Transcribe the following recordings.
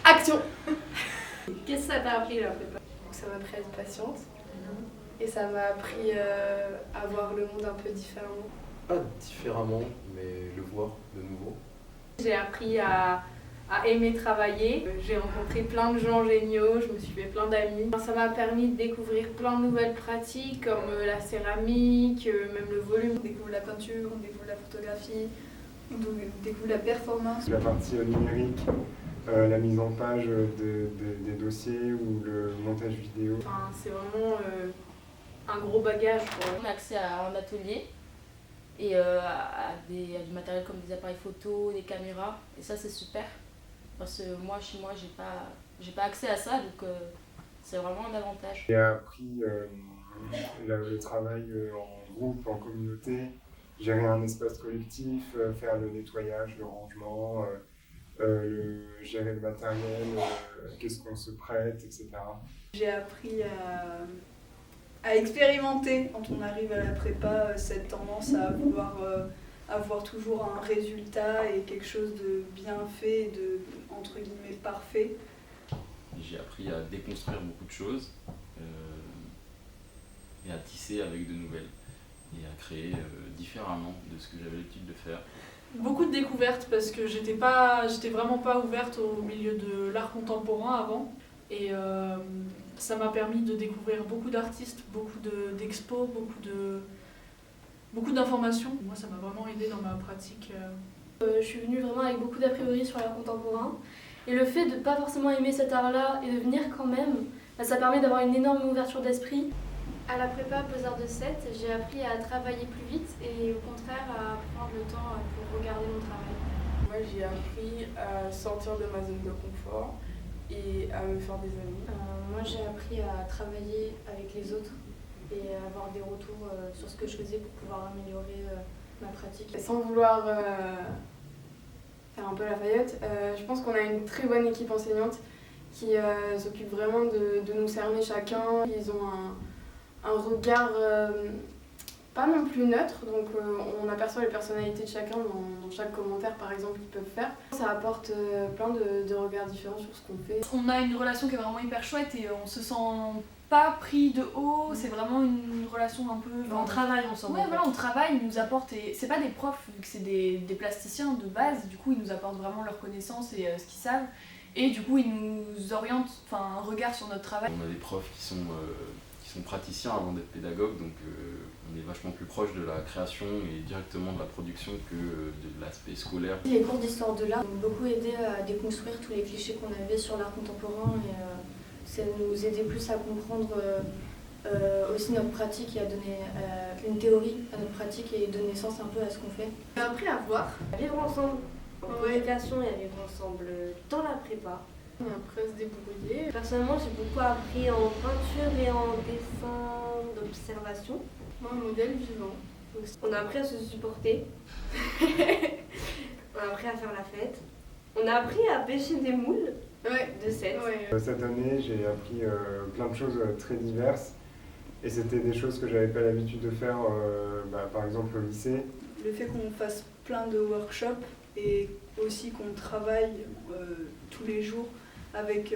Action. Qu'est-ce que ça t'a appris la prépa? Ça m'a appris à être patiente et ça m'a appris à voir le monde un peu différemment. Pas différemment, mais le voir de nouveau. J'ai appris à aimer travailler. J'ai rencontré plein de gens géniaux, je me suis fait plein d'amis. Ça m'a permis de découvrir plein de nouvelles pratiques comme la céramique, même le volume. On découvre la peinture, on découvre la photographie, on découvre la performance. La partie numérique, la mise en page des dossiers ou le montage vidéo. Enfin, c'est vraiment un gros bagage, quoi. On a accès à un atelier et à du matériel comme des appareils photo, des caméras, et ça c'est super parce que moi chez moi j'ai pas accès à ça, donc c'est vraiment un avantage. J'ai appris le travail en groupe, en communauté, gérer un espace collectif, faire le nettoyage, le rangement, gérer le matériel, qu'est-ce qu'on se prête, etc. J'ai appris à expérimenter quand on arrive à la prépa, cette tendance à vouloir avoir toujours un résultat et quelque chose de bien fait, de entre guillemets parfait. J'ai appris à déconstruire beaucoup de choses et à tisser avec de nouvelles et à créer différemment de ce que j'avais l'habitude de faire. Beaucoup de découvertes parce que j'étais vraiment pas ouverte au milieu de l'art contemporain avant et ça m'a permis de découvrir beaucoup d'artistes, beaucoup d'expos, beaucoup d'informations. Moi ça m'a vraiment aidé dans ma pratique. Je suis venue vraiment avec beaucoup d'a priori sur l'art contemporain et le fait de ne pas forcément aimer cet art-là et de venir quand même, ça permet d'avoir une énorme ouverture d'esprit. À la prépa Beaux-Arts de Sète, j'ai appris à travailler plus vite et au contraire à prendre le temps pour regarder mon travail. Moi j'ai appris à sortir de ma zone de confort et à me faire des amis. Moi j'ai appris à travailler avec les autres et à avoir des retours sur ce que je faisais pour pouvoir améliorer ma pratique. Sans vouloir faire un peu la faillotte, je pense qu'on a une très bonne équipe enseignante qui s'occupe vraiment de nous cerner chacun. Ils ont un regard pas non plus neutre, donc on aperçoit les personnalités de chacun dans chaque commentaire par exemple qu'ils peuvent faire. Ça apporte plein de regards différents sur ce qu'on fait. On a une relation qui est vraiment hyper chouette et on se sent pas pris de haut, c'est vraiment une relation un peu... On travaille ensemble. Ouais, voilà, on travaille, ils nous apportent, et c'est pas des profs vu que c'est des plasticiens de base, du coup ils nous apportent vraiment leurs connaissances et ce qu'ils savent, et du coup ils nous orientent, un regard sur notre travail. On a des profs qui sont praticiens avant d'être pédagogues, donc on est vachement plus proche de la création et directement de la production que de l'aspect scolaire. Les cours d'histoire de l'art m'ont beaucoup aidé à déconstruire tous les clichés qu'on avait sur l'art contemporain et ça nous aidait plus à comprendre aussi notre pratique et à donner une théorie à notre pratique et donner sens un peu à ce qu'on fait. J'ai appris à voir, À vivre ensemble en communication et à vivre ensemble dans la prépa. Et après se débrouiller. Personnellement, j'ai beaucoup appris en peinture et en dessin d'observation. Moi, un modèle vivant. On a appris à se supporter. On a appris à faire la fête. On a appris à pêcher des moules de Sète. Cette année, j'ai appris plein de choses très diverses et c'était des choses que j'avais pas l'habitude de faire, par exemple au lycée. Le fait qu'on fasse plein de workshops et aussi qu'on travaille tous les jours avec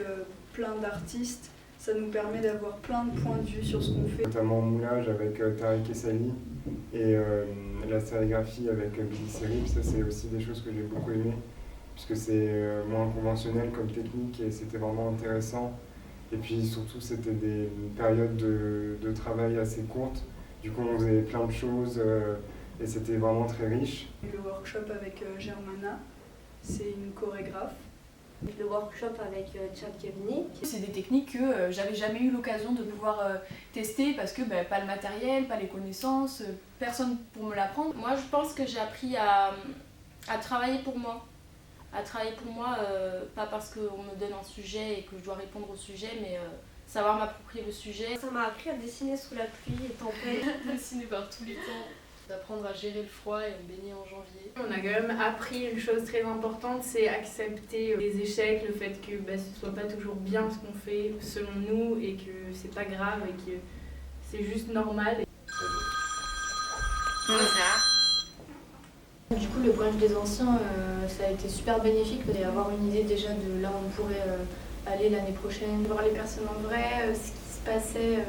plein d'artistes, ça nous permet d'avoir plein de points de vue sur ce qu'on fait. Notamment en moulage avec Tariq Essali et la sérigraphie avec Billy Serib, ça c'est aussi des choses que j'ai beaucoup aimées puisque c'est moins conventionnel comme technique et c'était vraiment intéressant. Et puis surtout c'était des périodes de travail assez courtes, du coup on faisait plein de choses et c'était vraiment très riche. Le workshop avec Germana, c'est une chorégraphe. Le workshop avec Chad Kevni. C'est des techniques que j'avais jamais eu l'occasion de pouvoir tester parce que pas le matériel, pas les connaissances, personne pour me l'apprendre. Moi je pense que j'ai appris à travailler pour moi. Pas parce qu'on me donne un sujet et que je dois répondre au sujet, mais savoir m'approprier le sujet. Ça m'a appris à dessiner sous la pluie et tempête. Dessiner par tous les temps, d'apprendre à gérer le froid et on baignait en janvier. On a quand même appris une chose très importante, c'est accepter les échecs, le fait que ce soit pas toujours bien ce qu'on fait selon nous et que c'est pas grave et que c'est juste normal. Beaux-Arts Du coup, le brunch des anciens, ça a été super bénéfique d'avoir une idée déjà de là où on pourrait aller l'année prochaine. Voir les personnes en vrai, ce qui se passait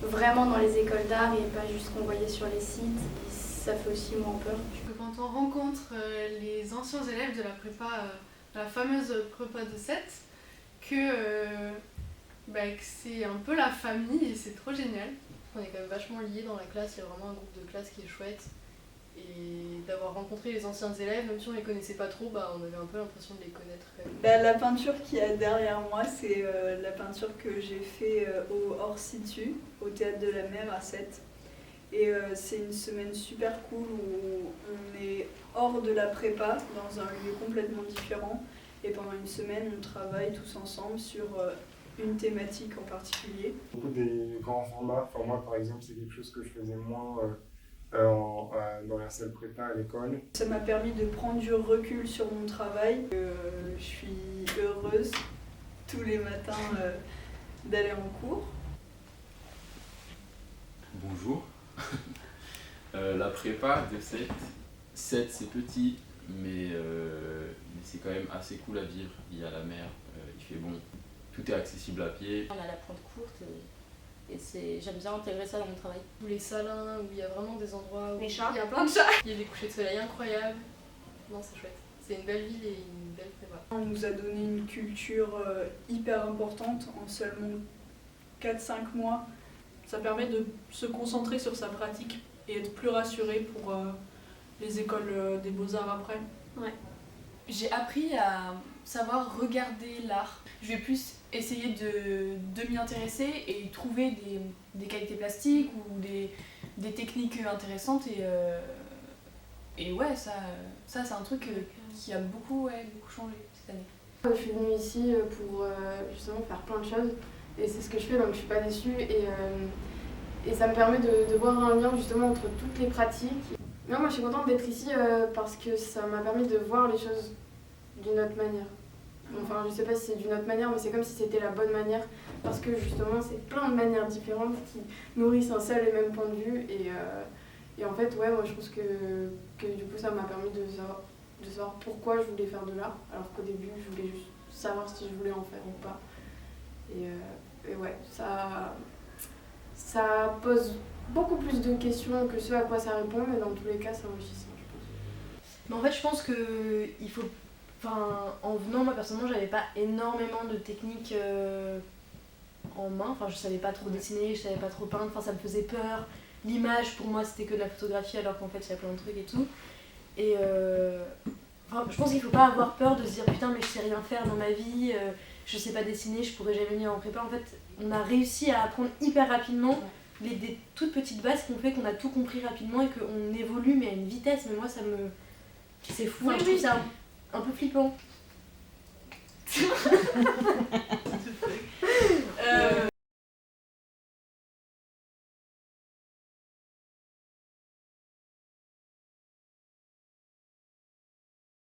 vraiment dans les écoles d'art et pas juste ce qu'on voyait sur les sites. Ça fait aussi moins peur. Quand on rencontre les anciens élèves de la prépa, la fameuse prépa de 7, que c'est un peu la famille et c'est trop génial. On est quand même vachement liés dans la classe, il y a vraiment un groupe de classe qui est chouette. Et d'avoir rencontré les anciens élèves, même si on les connaissait pas trop, on avait un peu l'impression de les connaître quand même. La peinture qu'il y a derrière moi, c'est la peinture que j'ai fait au Hors Situ, au Théâtre de la Mer à 7. Et c'est une semaine super cool où on est hors de la prépa, dans un lieu complètement différent. Et pendant une semaine, on travaille tous ensemble sur une thématique en particulier. Beaucoup des grands formats, enfin moi par exemple, c'est quelque chose que je faisais moins dans la salle prépa à l'école. Ça m'a permis de prendre du recul sur mon travail. Je suis heureuse tous les matins d'aller en cours. Bonjour. La prépa de 7 c'est petit, mais c'est quand même assez cool à vivre. Il y a la mer, il fait bon, tout est accessible à pied. On a la pointe courte et j'aime bien intégrer ça dans mon travail. Ou les salins, où il y a vraiment des endroits où Les chats. il y a plein de chats. Il y a des couchers de soleil incroyables. Non, c'est chouette. C'est une belle ville et une belle prépa. On nous a donné une culture hyper importante en seulement 4-5 mois. Ça permet de se concentrer sur sa pratique et être plus rassuré pour les écoles des beaux-arts après. Ouais. J'ai appris à savoir regarder l'art. Je vais plus essayer de m'y intéresser et trouver des qualités plastiques ou des techniques intéressantes. Et ouais, ça c'est un truc qui a beaucoup changé cette année. Je suis venue ici pour justement faire plein de choses et c'est ce que je fais, donc je suis pas déçue et ça me permet de voir un lien justement entre toutes les pratiques. Non, moi je suis contente d'être ici parce que ça m'a permis de voir les choses d'une autre manière. Enfin, je sais pas si c'est d'une autre manière, mais c'est comme si c'était la bonne manière parce que justement c'est plein de manières différentes qui nourrissent un seul et même point de vue et en fait, ouais, moi je pense que du coup ça m'a permis de savoir pourquoi je voulais faire de l'art, alors qu'au début je voulais juste savoir si je voulais en faire ou pas. Et ouais, ça pose beaucoup plus de questions que ce à quoi ça répond, mais dans tous les cas c'est enrichissant, je pense. Mais en fait, je pense que il faut. En venant, moi personnellement, j'avais pas énormément de techniques en main. Enfin, je savais pas trop dessiner, je savais pas trop peindre, ça me faisait peur. L'image, pour moi, c'était que de la photographie, alors qu'en fait, il y a plein de trucs et tout. Et je pense qu'il faut pas avoir peur de se dire putain, mais je sais rien faire dans ma vie, je sais pas dessiner, je pourrais jamais venir en prépa. En fait, on a réussi à apprendre hyper rapidement des toutes petites bases qui ont fait qu'on a tout compris rapidement et qu'on évolue, mais à une vitesse. Mais moi, ça me. C'est fou, je trouve ça un peu flippant.